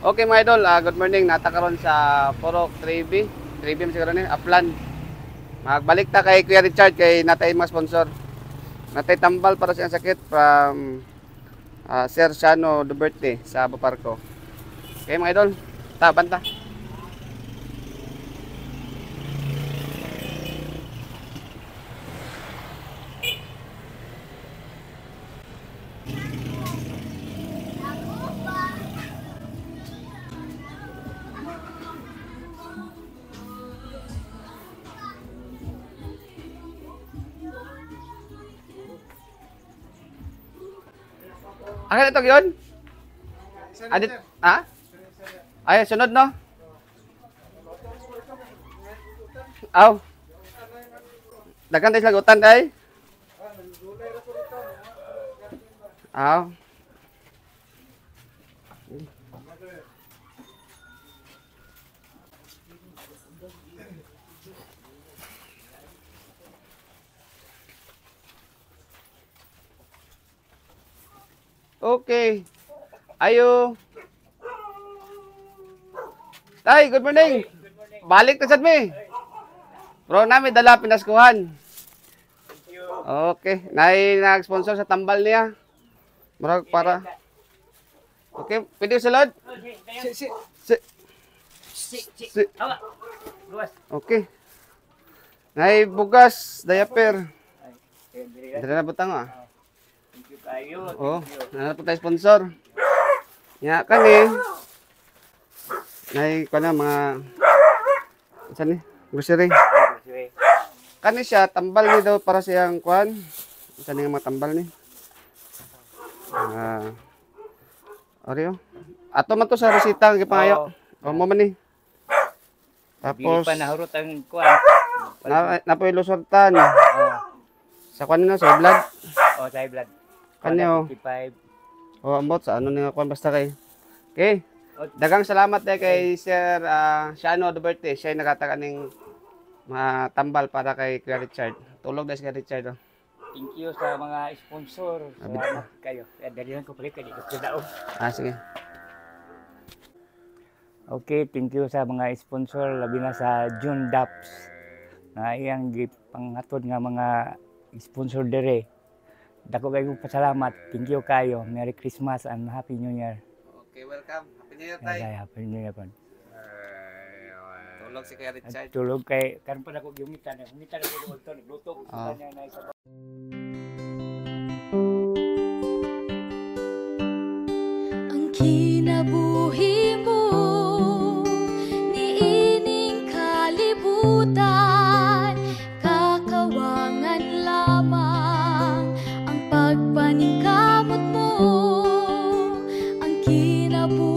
Okay mga idol, good morning. Natakaroon sa Purok 3B. 3B siguro ni Upland. Magbalik ta kay Kuya Richard kay natay mga sponsor. Natay tambal para sa sakit from Sir Shano Duberte sa Baparco. Okay mga idol, banta. Akin ito yun? Adit, ha? Ay, sunod no? Aw. Dagan tayo lagutan tayo? Aw. Okay. Ayo. Tay, good morning. Balik na sad mi. Bro namin dala pinaskuhan. Okay, nag-sponsor sa tambal niya. Murag para. Okay, pwede sulod? Si. Okay. Nay bugas, diaper. Dala na butang Oh, nanap tayo sponsor. Ya kani. Nay kana mga saan ni? Grocery. Kani siya tambal ni daw para siyang kuan. Saan nga mga tambal ni? Oreo. Ato man to sa resita ang gipangayo. O mo man ni. Tapos pa nahurot ang kuan. Napoy lusortan. Sa kuan na sa blood. Oh, sa blood. Kanyo. 55. Oh, ambot sa ano ni kuan basta kay. Okay. Dagang salamat kay Sir Shano Duberte. Siya nakatakan ning matambal para kay Kuya Richard. Tulog na si Kuya Richard. Thank you sa mga sponsor. Salamat kayo. Dali lang ko pala kay dito daog. Sige. Okay, thank you sa mga sponsor labi na sa June Daps. Na iyang pangatod nga mga sponsor dire. Dako kayo pasalamat. Thank you kayo. Merry Christmas and Happy New Year. Okay, welcome. Happy New Year tayo. Happy New Year po. Tulog si Kuya Richard. Tulog kay karon pa nako gumitan. Gumitan ako dito nagluto ko kanya na isa. Ang kinabuhi mo niining kalibutan, kakawangan lamang ang pagpaningkamot mo. Ang kinabuhi